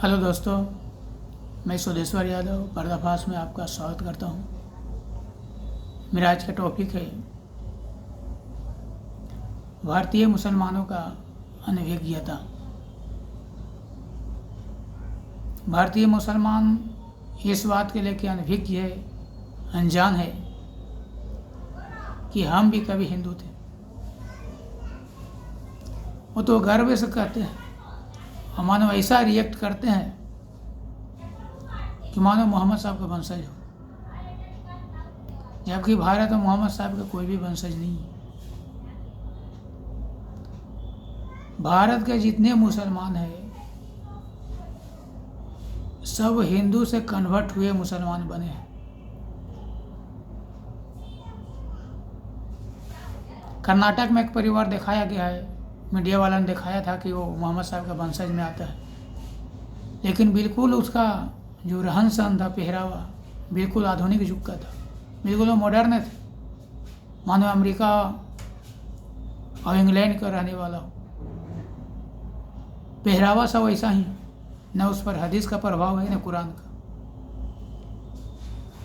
Hello दोस्तों, मैं सुदेश्वर यादव पर्दाफाश में आपका स्वागत करता हूं। मेरा आज का टॉपिक है भारतीय मुसलमानों का अनभिज्ञता। भारतीय मुसलमान इस बात के लेकर अनभिज्ञ है, अनजान है कि हम भी कभी हिंदू थे। वो तो गर्व से कहते हैं और मानो ऐसा रिएक्ट करते हैं कि मानो मोहम्मद साहब का वंशज हो, जबकि भारत में मोहम्मद साहब का कोई भी वंशज नहीं है। भारत के जितने मुसलमान हैं सब हिंदू से कन्वर्ट हुए मुसलमान बने हैं। कर्नाटक में एक परिवार दिखाया गया है, मीडिया वाला ने दिखाया था कि वो मोहम्मद साहब का वंशज में आता है, लेकिन बिल्कुल उसका जो रहन सहन था, पहरावा बिल्कुल आधुनिक युग का था, बिल्कुल वो मॉडर्न थे, मानो अमेरिका और इंग्लैंड का रहने वाला हो। पहरावा सब वैसा ही, न उस पर हदीस का प्रभाव है न कुरान का।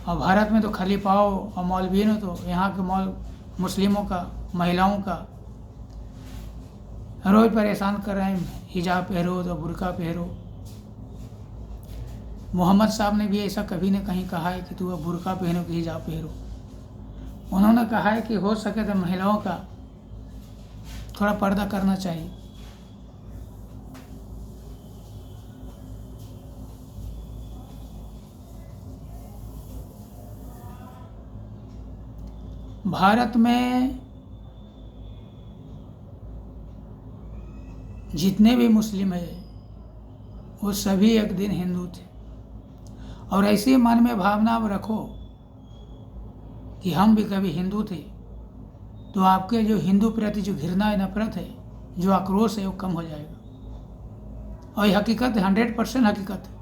और भारत में तो खलीफाओं और मौलवियों तो यहाँ के मुस्लिमों का, महिलाओं का रोज परेशान कर रहे हैं, हिजाब पहनो तो बुर्का पहनो। मोहम्मद साहब ने भी ऐसा कभी न कहीं कहा है कि तू अब बुर्का पहनो कि हिजाब पहनो। उन्होंने कहा है कि हो सके तो महिलाओं का थोड़ा पर्दा करना चाहिए। भारत में जितने भी मुस्लिम हैं वो सभी एक दिन हिंदू थे। और ऐसी मन में भावना अब रखो कि हम भी कभी हिंदू थे, तो आपके जो हिंदू प्रति जो घृणा नफरत है, जो आक्रोश है, वो कम हो जाएगा। और ये हकीकत है, 100% हकीकत है।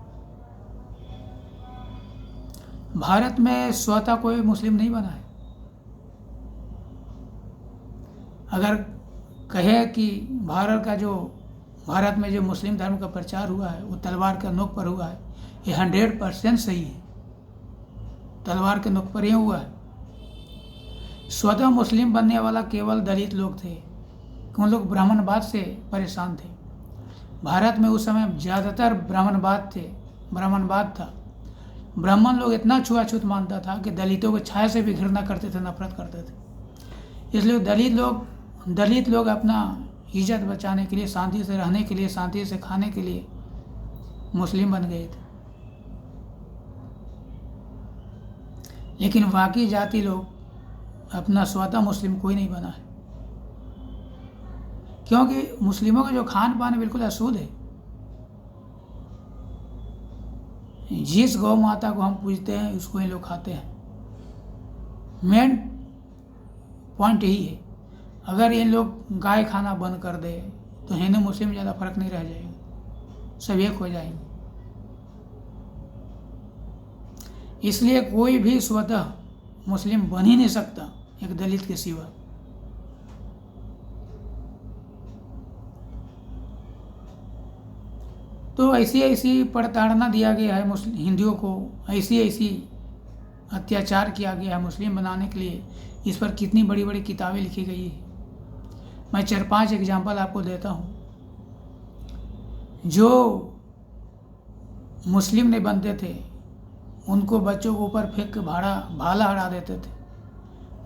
भारत में स्वतः कोई मुस्लिम नहीं बना है। अगर कहे कि भारत में जो मुस्लिम धर्म का प्रचार हुआ है वो तलवार के नोक पर हुआ है, ये 100% सही है। तलवार के नोक पर ही हुआ है। स्वतः मुस्लिम बनने वाला केवल दलित लोग थे, उन लोग ब्राह्मणवाद से परेशान थे। भारत में उस समय ज़्यादातर ब्राह्मणवाद था। ब्राह्मण लोग इतना छुआछूत मानता था कि दलितों को छाया से भी घृणा करते थे, नफरत करते थे। इसलिए दलित लोग अपना इज्जत बचाने के लिए, शांति से रहने के लिए, शांति से खाने के लिए मुस्लिम बन गए थे। लेकिन बाकी जाति लोग अपना स्वतः मुस्लिम कोई नहीं बना है, क्योंकि मुस्लिमों का जो खान पान बिल्कुल अशुद्ध है। जिस गौ माता को हम पूजते हैं उसको ये लोग खाते हैं। मेन पॉइंट यही है। अगर ये लोग गाय खाना बंद कर दे तो हिंदू मुस्लिम ज़्यादा फर्क नहीं रह जाएगा, सब एक हो जाएंगे। इसलिए कोई भी स्वतः मुस्लिम बन ही नहीं सकता एक दलित के सिवा। तो ऐसी प्रताड़ना दिया गया है मुस्लिम हिंदुओं को, ऐसी अत्याचार किया गया है मुस्लिम बनाने के लिए। इस पर कितनी बड़ी बड़ी किताबें लिखी गई है। मैं 4-5 एग्जाम्पल आपको देता हूँ। जो मुस्लिम नहीं बनते थे उनको बच्चों के ऊपर फेंक के भाला हरा देते थे।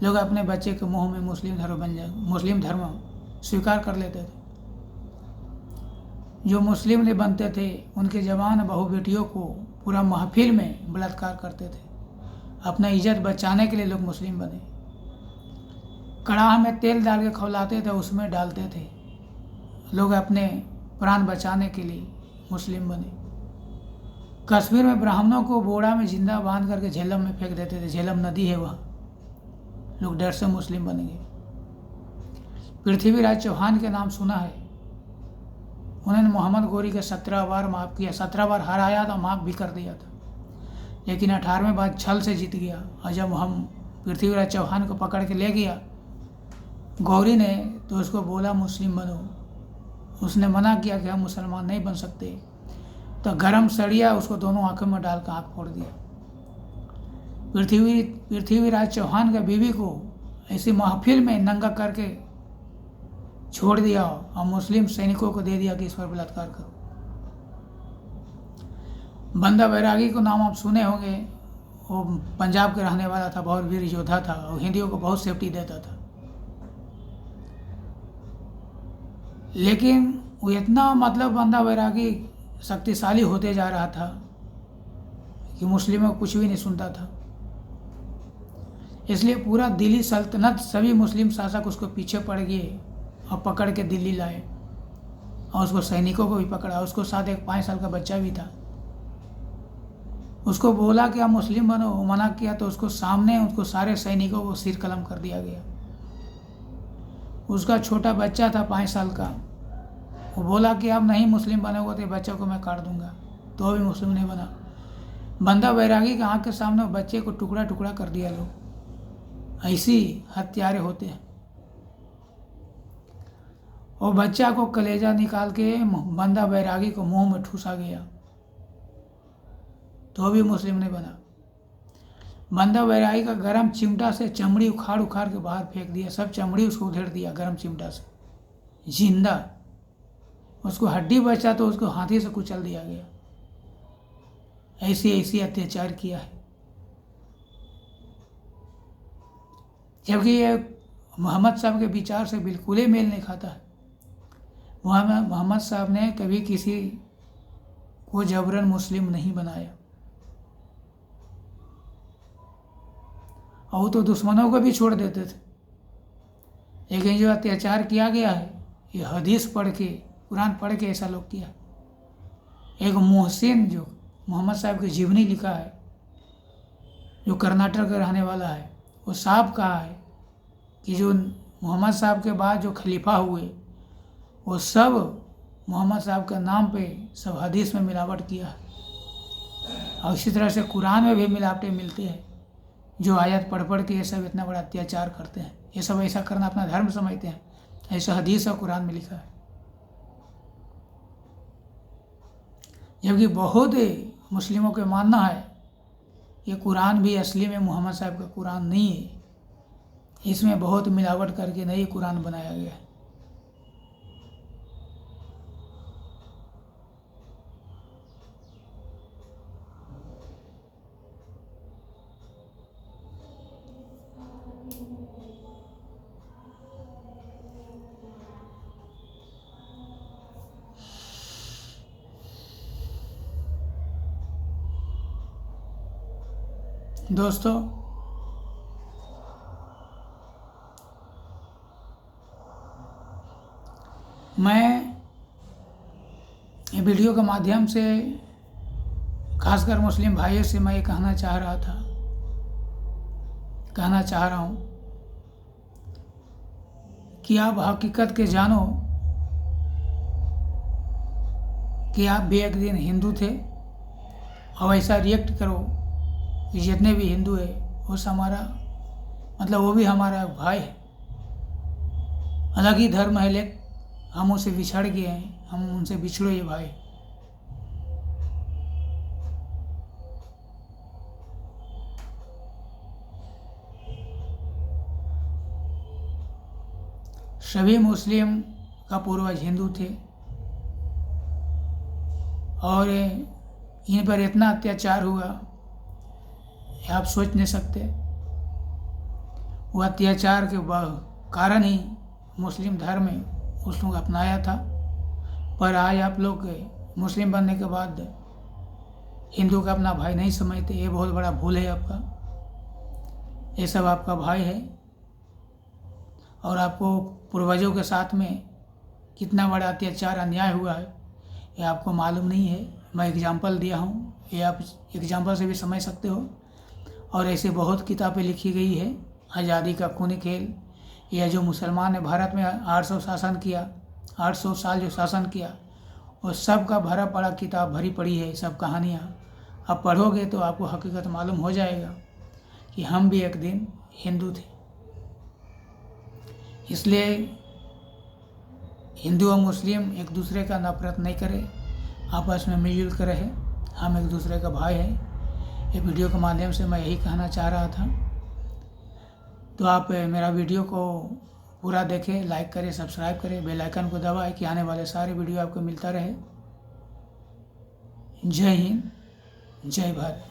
लोग अपने बच्चे के मुंह में मुस्लिम धर्म स्वीकार कर लेते थे। जो मुस्लिम नहीं बनते थे उनके जवान बहू बेटियों को पूरा महफिल में बलात्कार करते थे। अपना इज्जत बचाने के लिए लोग मुस्लिम बने। कड़ाह में तेल डाल के खौलाते थे, उसमें डालते थे। लोग अपने प्राण बचाने के लिए मुस्लिम बने। कश्मीर में ब्राह्मणों को बोरा में जिंदा बांध करके झेलम में फेंक देते थे। झेलम नदी है वहाँ, लोग डर से मुस्लिम बन गए। पृथ्वीराज चौहान के नाम सुना है। उन्होंने मोहम्मद गोरी के 17 बार माफ़ किया, 17 बार हराया था, माफ़ भी कर दिया था। लेकिन 18वें बार छल से जीत गया। और जब हम पृथ्वीराज चौहान को पकड़ के ले गया गौरी ने, तो उसको बोला मुस्लिम बनो। उसने मना किया कि हम मुसलमान नहीं बन सकते। तो गरम सड़िया उसको दोनों आंखों में डालकर आंख फोड़ दिया। पृथ्वीराज चौहान का बीवी को ऐसी महफिल में नंगा करके छोड़ दिया और मुस्लिम सैनिकों को दे दिया कि इस पर बलात्कार करो। बंदा बैरागी को नाम आप सुने होंगे, वो पंजाब के रहने वाला था, बहुत वीर योद्धा था और हिंदियों को बहुत सेफ्टी देता था। लेकिन वो इतना मतलब बंदा बैरागी शक्तिशाली होते जा रहा था कि मुस्लिमों को कुछ भी नहीं सुनता था। इसलिए पूरा दिल्ली सल्तनत, सभी मुस्लिम शासक उसको पीछे पड़ गए और पकड़ के दिल्ली लाए और उसको सैनिकों को भी पकड़ा। उसको साथ एक 5 साल का बच्चा भी था। उसको बोला कि आप मुस्लिम बनो, वो मना किया तो उसको सामने उसको सारे सैनिकों को सिर कलम कर दिया गया। उसका छोटा बच्चा था 5 साल का, वो बोला कि आप नहीं मुस्लिम बनोगे तो बच्चे को मैं काट दूंगा, तो भी मुस्लिम नहीं बना। बंदा बैरागी के आँख के सामने बच्चे को टुकड़ा टुकड़ा कर दिया लोग। ऐसी हत्यारे होते हैं। और बच्चा को कलेजा निकाल के बंदा बैरागी को मुंह में ठूसा गया, तो भी मुस्लिम नहीं बना। बंदा बैरागी का गरम चिमटा से चमड़ी उखाड़ उखाड़ के बाहर फेंक दिया, सब चमड़ी उसको उधेड़ दिया गरम चिमटा से, जिंदा। उसको हड्डी बचा तो उसको हाथी से कुचल दिया गया। ऐसी अत्याचार किया है। जबकि ये मोहम्मद साहब के विचार से बिल्कुल ही मेल नहीं खाता है। मोहम्मद साहब ने कभी किसी को जबरन मुस्लिम नहीं बनाया, और वो तो दुश्मनों को भी छोड़ देते थे। लेकिन जो अत्याचार किया गया है, ये हदीस पढ़ के, कुरान पढ़ के ऐसा लोग किया। एक मोहसिन जो मोहम्मद साहब की जीवनी लिखा है, जो कर्नाटक का रहने वाला है, वो साफ कहा है कि जो मोहम्मद साहब के बाद जो खलीफा हुए वो सब मोहम्मद साहब के नाम पे सब हदीस में मिलावट किया है। और इसी तरह से कुरान में भी मिलावटें मिलती हैं। जो आयत पढ़ पढ़ के ये सब इतना बड़ा अत्याचार करते हैं, ये सब ऐसा करना अपना धर्म समझते हैं, ऐसा हदीस और कुरान में लिखा है। जबकि बहुत मुस्लिमों के मानना है ये कुरान भी असली में मोहम्मद साहब का कुरान नहीं है, इसमें बहुत मिलावट करके नई कुरान बनाया गया है। दोस्तों, मैं ये वीडियो के माध्यम से खासकर मुस्लिम भाइयों से मैं ये कहना चाह रहा हूँ कि आप हकीकत के जानो कि आप भी एक दिन हिंदू थे, और ऐसा रिएक्ट करो कि जितने भी हिंदू है वो हमारा मतलब वो भी हमारा भाई है। अलग ही धर्म है, लेकिन हम उनसे बिछड़ गए हैं, हम उनसे बिछड़ो ये भाई। सभी मुस्लिम का पूर्वज हिंदू थे, और इन पर इतना अत्याचार हुआ आप सोच नहीं सकते। वो अत्याचार के कारण ही मुस्लिम धर्म उस लोग अपनाया था, पर आज आप लोग मुस्लिम बनने के बाद हिंदू का अपना भाई नहीं समझते। ये बहुत बड़ा भूल है आपका। ये सब आपका भाई है, और आपको पूर्वजों के साथ में कितना बड़ा अत्याचार अन्याय हुआ है ये आपको मालूम नहीं है। मैं एग्जाम्पल दिया हूँ, ये आप एग्जाम्पल से भी समझ सकते हो। और ऐसे बहुत किताबें लिखी गई है, आज़ादी का खूनी खेल, या जो मुसलमान ने भारत में 800 शासन किया, 800 साल जो शासन किया, और सब का भरा पड़ा किताब भरी पड़ी है, सब कहानियाँ। आप पढ़ोगे तो आपको हकीकत मालूम हो जाएगा कि हम भी एक दिन हिंदू थे। इसलिए हिंदू और मुस्लिम एक दूसरे का नफरत नहीं करें, आपस में मिलजुल कर रहे, हम एक दूसरे का भाई हैं। ये वीडियो के माध्यम से मैं यही कहना चाह रहा था। तो आप मेरा वीडियो को पूरा देखें, लाइक करें, सब्सक्राइब करें, बेल आइकन को दबाएं कि आने वाले सारे वीडियो आपको मिलता रहे। जय हिंद, जय भारत।